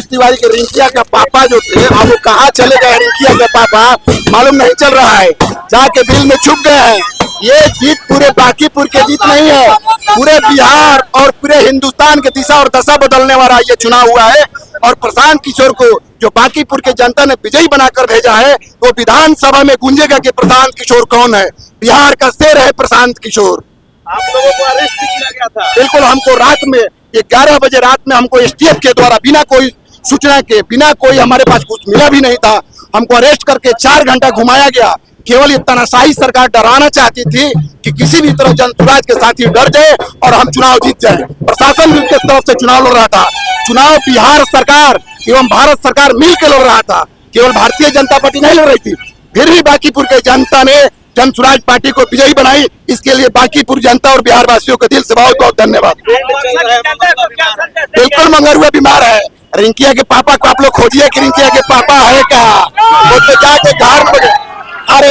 मनोज तिवारी के रिंकिया के पापा जो थे, अब वो कहाँ चले गए रिंकिया के पापा मालूम नहीं चल रहा है, जाके बिल में छुप गए हैं। ये जीत पूरे बांकीपुर की जीत नहीं है, पूरे बिहार और पूरे हिंदुस्तान के दिशा और दशा बदलने वाला ये चुनाव हुआ है। और प्रशांत किशोर को जो बांकीपुर के जनता ने विजयी बनाकर भेजा है, वो विधानसभा में गूंजेगा कि प्रशांत किशोर कौन है। बिहार का शेर है प्रशांत किशोर। आप लोगों को अरेस्ट किया गया था? बिल्कुल, हमको रात में 11 बजे रात में हमको एसटीएफ के द्वारा बिना कोई सूचना के, बिना कोई हमारे पास कुछ मिला भी नहीं था, हमको अरेस्ट करके 4 घंटा घुमाया गया। केवल ये तानाशाही सरकार डराना चाहती थी कि किसी भी तरह जनसुराज के साथी डर जाए और हम चुनाव जीत जाए। प्रशासन भी उसके तरफ से चुनाव लड़ रहा था। चुनाव बिहार सरकार एवं भारत सरकार मिलकर लड़ रहा था, केवल भारतीय जनता पार्टी नहीं लड़ रही थी। फिर भी बांकीपुर के जनता ने जनसुराज पार्टी को विजयी बनाई। इसके लिए बांकीपुर जनता और बिहार वासियों के दिल से बहुत बहुत धन्यवाद। बिल्कुल मंगरुआ बीमार है। रिंकिया के पापा को आप लोग खोजिए कि रिंकिया के पापा है क्या, वो तो जाके घर में, अरे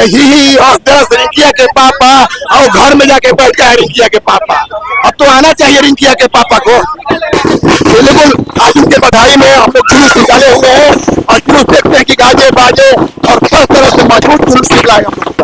ही रिंकिया के पापा और घर में जाके बैठ गए रिंकिया के पापा। अब तो आना चाहिए रिंकिया के पापा को। बिल्कुल, आज उनके बधाई में हम लोग जुलूस निकाले हुए हैं और जुलूस देखते हैं कि गाजे बाजे और हर तरह से मजबूत जुलूस निकलाए हम लोग।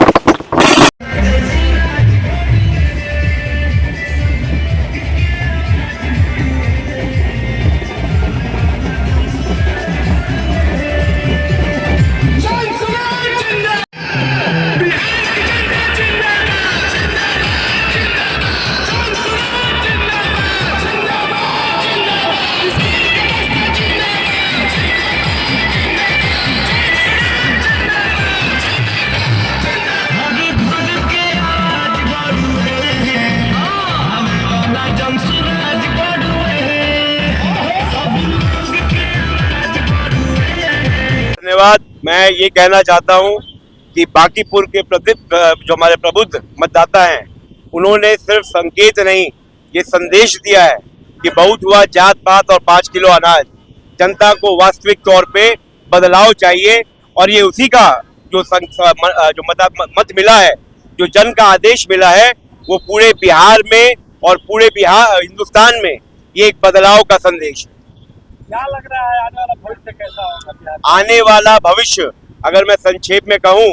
धन्यवाद। मैं ये कहना चाहता हूँ कि बांकीपुर के प्रति जो हमारे प्रबुद्ध मतदाता हैं, उन्होंने सिर्फ संकेत नहीं, ये संदेश दिया है कि बहुत हुआ जात पात और 5 किलो अनाज। जनता को वास्तविक तौर पे बदलाव चाहिए और ये उसी का जो मत मिला है, जो जन का आदेश मिला है, वो पूरे बिहार में और पूरे हिंदुस्तान में ये एक बदलाव का संदेश है। क्या लग रहा है आने वाला भविष्य कैसा होगा? आने वाला भविष्य अगर मैं संक्षेप में कहूँ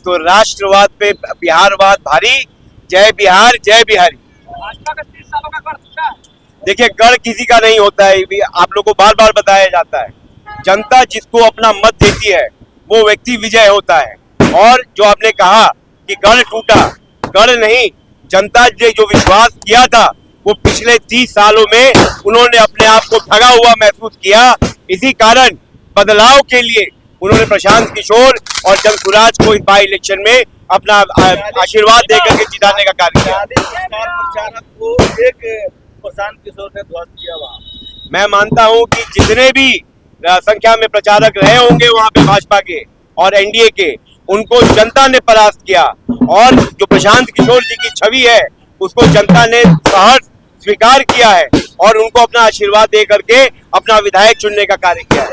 तो राष्ट्रवाद पे बिहारवाद भारी। जय बिहार, जय बिहारी। भाजपा का 30 सालों का गढ़ टूटा है। देखिए, गढ़ किसी का नहीं होता है, आप लोग को बार बार बताया जाता है। जनता जिसको अपना मत देती है वो व्यक्ति विजय होता है। और जो आपने कहा कि गढ़ टूटा, गढ़ नहीं, जनता ने जो विश्वास किया था वो पिछले 30 सालों में उन्होंने अपने आप को ठगा हुआ महसूस किया। इसी कारण बदलाव के लिए उन्होंने प्रशांत किशोर और जनसुराज को इस बाई इलेक्शन में अपना आशीर्वाद देकर के जिताने का कार्य किया। प्रशांत किशोर ने ध्वस्त किया वहाँ। मैं मानता हूं कि जितने भी संख्या में प्रचारक रहे होंगे वहां पे भाजपा के और एनडीए के, उनको जनता ने परास्त किया। और जो प्रशांत किशोर जी की छवि है उसको जनता ने सहर्ष स्वीकार किया है और उनको अपना आशीर्वाद दे करके अपना विधायक चुनने का कार्य किया है।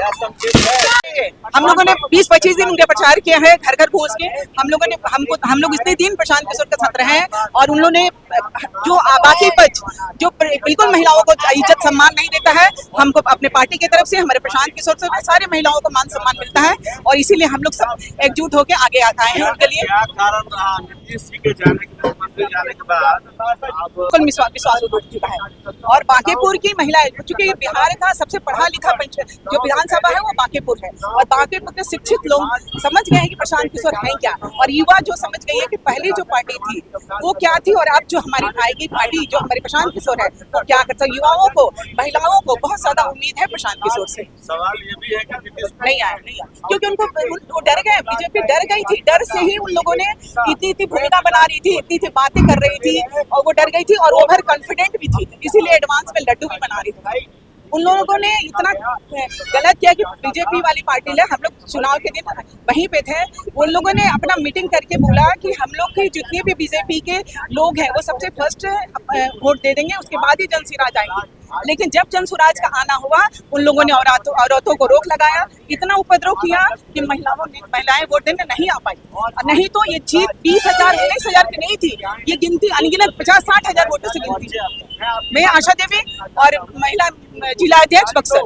हम लोगों ने 20-25 दिन उनके प्रचार किया है, घर घर घुस के। हम लोग इतने दिन प्रशांत किशोर के साथ रहे हैं और उन्होंने जो बाकी पक्ष जो बिल्कुल महिलाओं को इज्जत सम्मान नहीं देता है, हमको अपने पार्टी की तरफ से, हमारे प्रशांत किशोर से सारे महिलाओं को मान सम्मान मिलता है और इसीलिए हम लोग सब एकजुट होकर आगे आए हैं उनके लिए। क्या कारण रहा नीतीश जी के जाने के बाद विश्वास उठ चुका है। और बांकीपुर की महिलाएं, चूंकि बिहार का सबसे पढ़ा लिखा जो विधानसभा है वो बांकीपुर है और बांकीपुर के शिक्षित लोग समझ गए हैं कि प्रशांत किशोर है क्या, और युवा जो समझ गई है कि पहले जो पार्टी थी वो क्या थी और अब जो हमारी आएगी पार्टी जो हमारे प्रशांत किशोर है वो क्या करता है। युवाओं को, महिलाओं को बहुत ज्यादा उम्मीद है प्रशांत किशोर से। सवाल ये भी है कि नीतीश नहीं आया क्योंकि उनको डर गए, बीजेपी डर गई थी। डर से ही उन लोगों ने इतनी भूमिका बना रही थी, इतनी बातें कर रही थी और वो डर गई थी और ओवर कॉन्फिडेंट भी थी, इसीलिए एडवांस में लड्डू भी बना रही थी। उन लोगों ने इतना गलत किया कि बीजेपी वाली पार्टी ले, हम लोग चुनाव के दिन वहीं पे थे, उन लोगों ने अपना मीटिंग करके बोला कि हम लोग के जितने भी बीजेपी के लोग हैं वो सबसे फर्स्ट वोट दे देंगे, उसके बाद ही जनसुराज आएंगे। लेकिन जब जनसुराज का आना हुआ उन लोगों ने औरतों को रोक लगाया, इतना उपद्रव किया कि महिलाएं वोट देने नहीं आ पाई। और नहीं तो ये जीत 20,000 19,000 की नहीं थी, ये गिनती अनगिनत 50-60 हजार वोटों से गिनती। मैं आशा देवी और महिला जिला अध्यक्ष बक्सर।